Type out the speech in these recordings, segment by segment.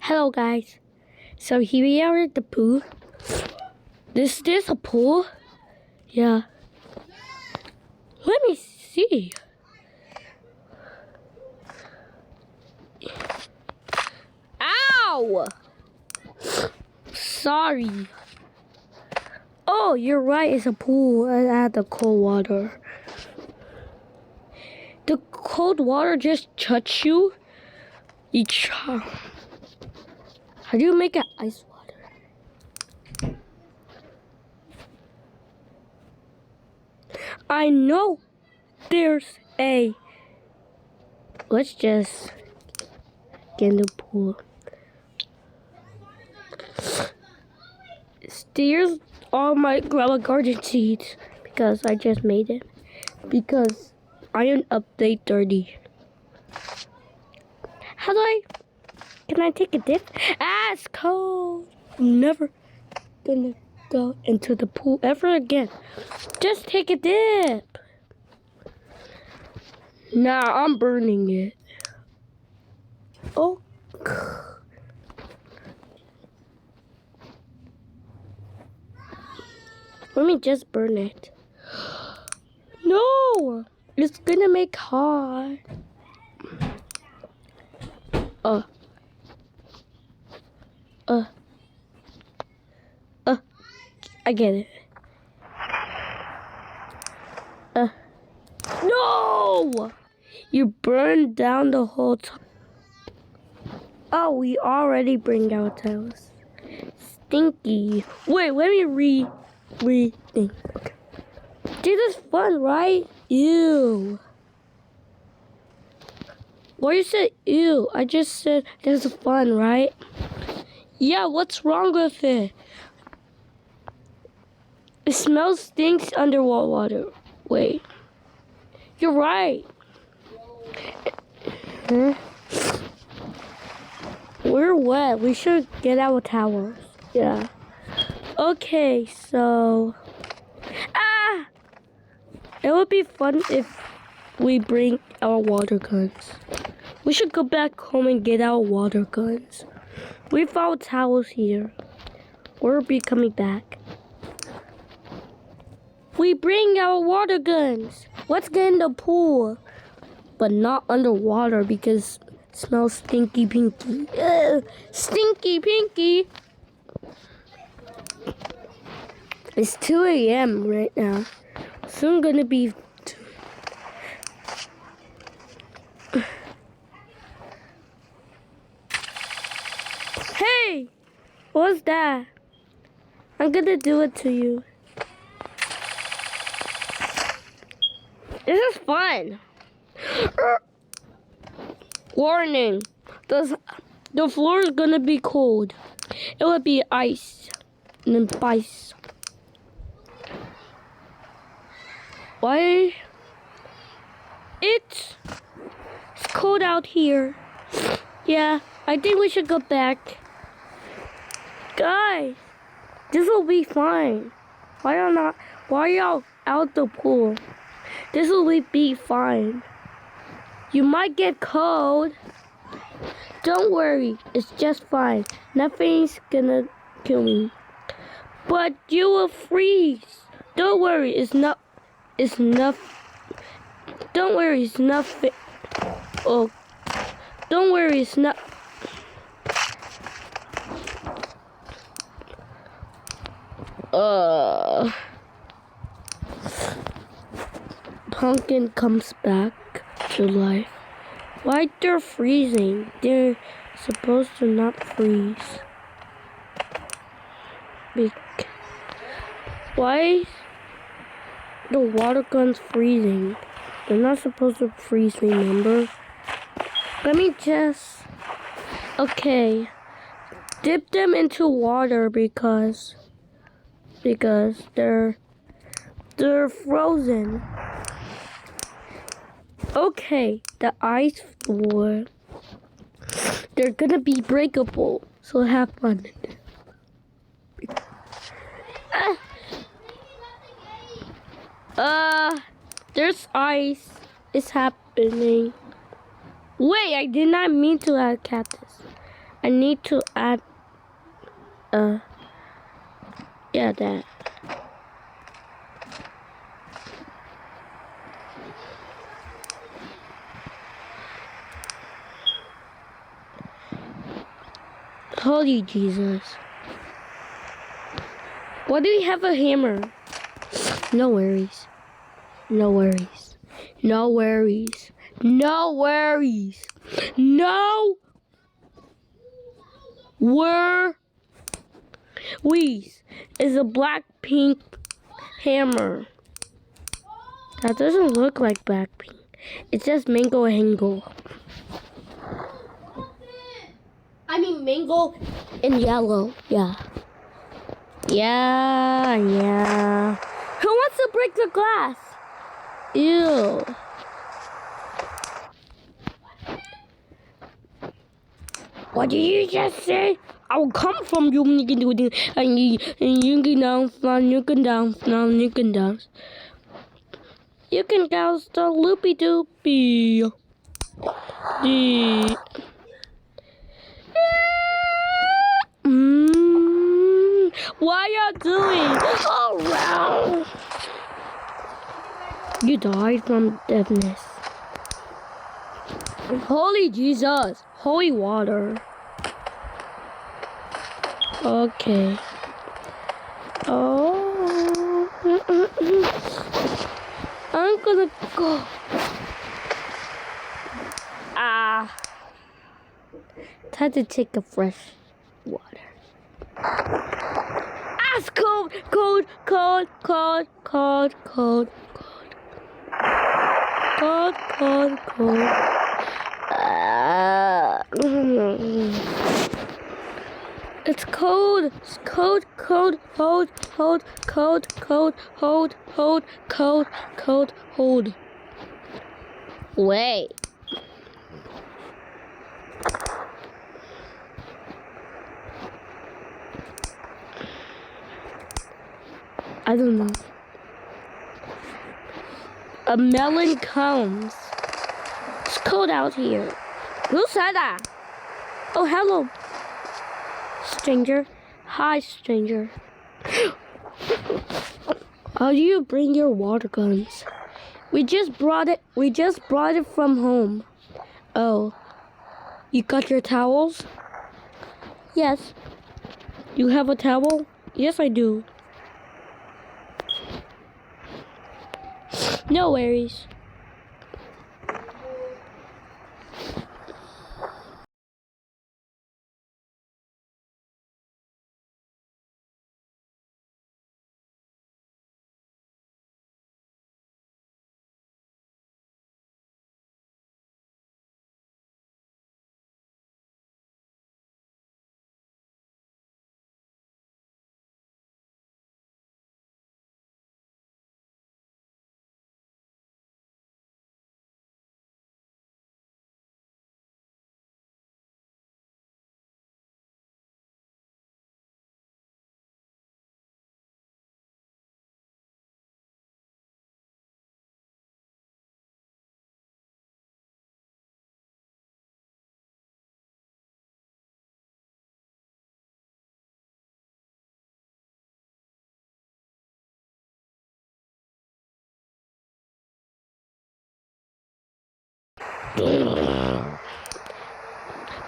Hello guys. So here we are at the pool. Is this a pool? Yeah. Let me see. Ow! Sorry. Oh, you're right. It's a pool. I had the cold water. The cold water just touched you? How do you make it ice water? I know there's a... Let's just get in the pool. Here's all my grandma garden seeds because I just made it. Because I am update 30. How do I... Can I take a dip? Ah, it's cold. I'm never gonna go into the pool ever again. Just take a dip. Nah, I'm burning it. Oh. Let me just burn it. No! It's gonna make hot. I get it. No! You burned down the whole time. Oh, we already bring out towels. Stinky. Wait, let me think. Okay. This is fun, right? Ew. Why you said ew? I just said this is fun, right? Yeah, what's wrong with it? It smells stinks underwater. Wait. You're right. Huh? We're wet. We should get our towels. Yeah. Okay, so... Ah! It would be fun if we bring our water guns. We should go back home and get our water guns. We found towels here. We'll be coming back. We bring our water guns. Let's get in the pool. But not underwater because it smells stinky pinky. Stinky pinky. It's 2 a.m. right now. Soon gonna be... Hey! What's that? I'm gonna do it to you. This is fun. Warning. The floor is gonna be cold. It will be ice. And then ice. Why? It's cold out here. Yeah, I think we should go back. Guys, this will be fine. Why are y'all out the pool? This will be fine. You might get cold. Don't worry, it's just fine. Nothing's gonna kill me. But you will freeze. Don't worry, it's not. Don't worry, it's nothing. Oh, don't worry, it's not. Pumpkin comes back to life. Why they're freezing? They're supposed to not freeze. Why the water gun's freezing? They're not supposed to freeze, remember? Let me just... Okay. Dip them into water because they're frozen. Okay, the ice floor. They're gonna be breakable, so have fun. There's ice. It's happening. Wait, I did not mean to add cactus. I need to add, yeah, that. Holy Jesus. Why do we have a hammer? No worries. No worries. No worries. No worries. No worries. Is a black pink hammer. That doesn't look like black pink. It's just mango angle. I mean mango in yellow. Yeah. Yeah. Who wants to break the glass? Ew. What did you just say? I will come from you and you can do it and you can dance, you can dance, you can dance. You can dance the loopy doopy. What are you doing? Oh wow. You died from deafness. Holy Jesus. Holy water. Okay. Oh. I'm gonna go. Time to take a fresh water. It's cold, cold, cold, cold, cold, cold, cold. Cold, cold, cold. It's cold. It's cold, cold, hold, hold, cold, cold, hold, hold, cold, cold, hold. Wait. I don't know. A melon comes. It's cold out here. Who said that? Oh, hello, stranger. Hi, stranger. How do you bring your water guns? We just brought it from home. Oh. You got your towels? Yes. You have a towel? Yes, I do. No worries.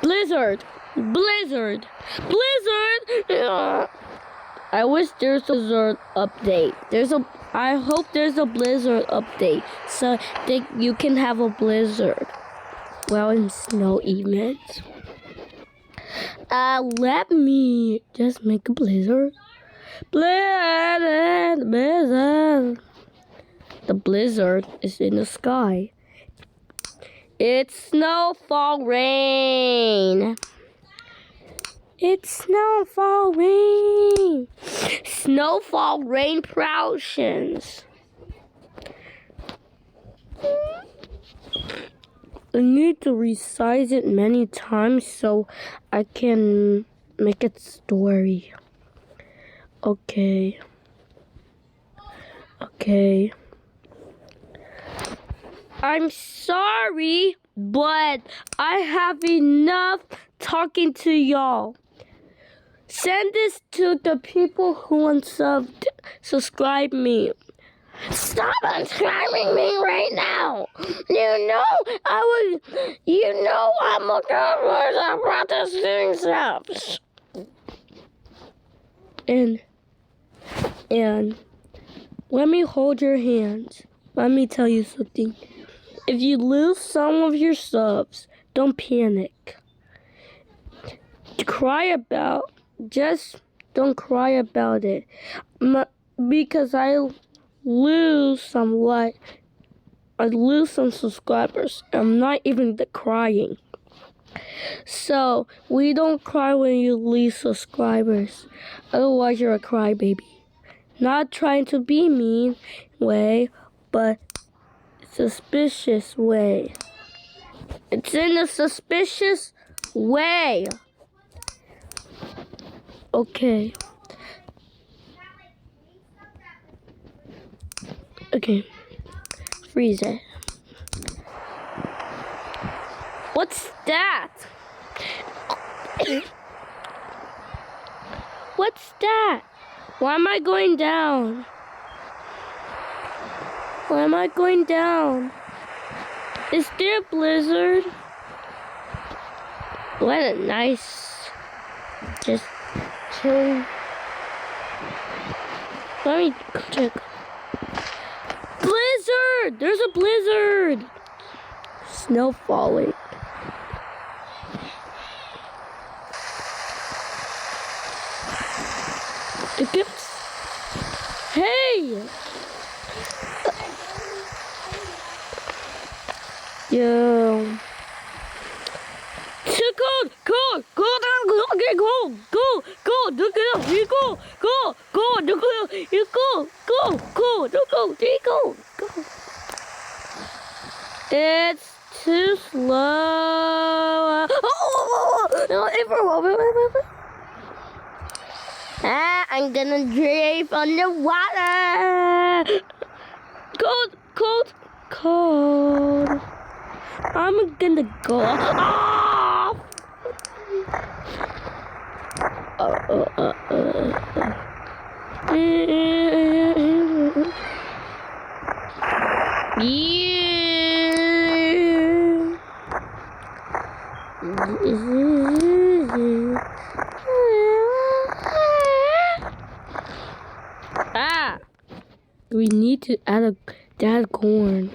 Blizzard! Blizzard! Blizzard! I wish there's a blizzard update. I hope there's a blizzard update so that you can have a blizzard. Well, in snow events. Let me just make a blizzard. Blizzard! The blizzard is in the sky. It's snowfall rain. It's snowfall rain. Snowfall rain portions. I need to resize it many times so I can make it story. Okay. Okay. I'm sorry, but I have enough talking to y'all. Send this to the people who unsubbed, subscribe me. Stop unsubscribing me right now. I'm a good about this doing stuff. And let me hold your hands. Let me tell you something. If you lose some of your subs, don't panic. Just don't cry about it. Because I lose some subscribers. I'm not even crying. So we don't cry when you lose subscribers. Otherwise you're a crybaby. Not trying to be mean way, but suspicious way. It's in a suspicious way. Okay. Okay. Freeze it. What's that? What's that? Why am I going down? Why am I going down? Is there a blizzard? What a nice, just chill. Let me check. Blizzard! There's a blizzard! Snow falling. It gets... Hey! Yo. Too cold! Cold! Cold! Okay, go! Go! Go! Go! You go! Go! Go! Go! You go! Go! Go! Go! Go! Go! It's too slow. I'm gonna drift underwater. Cold! Cold! Cold! I'm gonna go off. Ah! We need to add corn.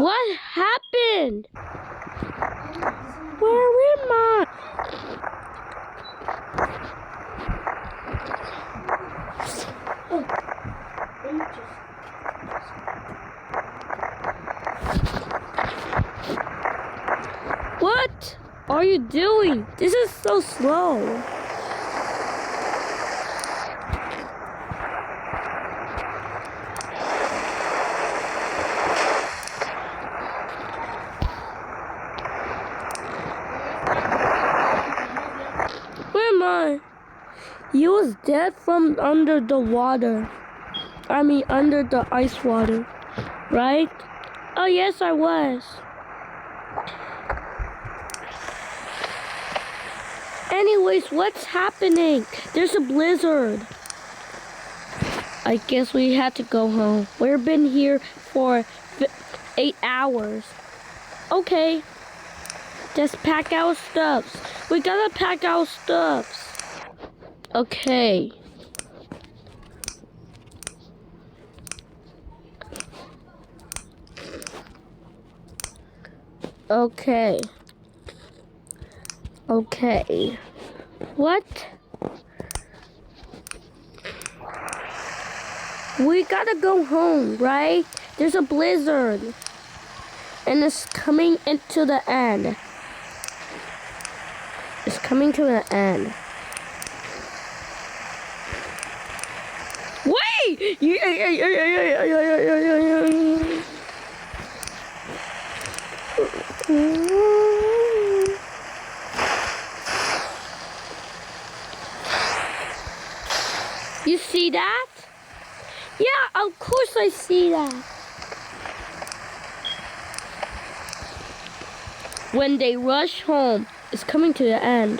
What happened? Where am I? What are you doing? This is so slow. Where am I? You was dead from under the water. I mean, under the ice water, right? Oh, yes, I was. Anyways, what's happening? There's a blizzard. I guess we had to go home. We've been here for 8 hours. Okay. Just pack our stuffs. We gotta pack our stuffs. Okay. Okay. Okay. What? We gotta go home, right? There's a blizzard. And it's coming into the end. It's coming to the end. Wait! You see that? Yeah, of course I see that. When they rush home, it's coming to the end.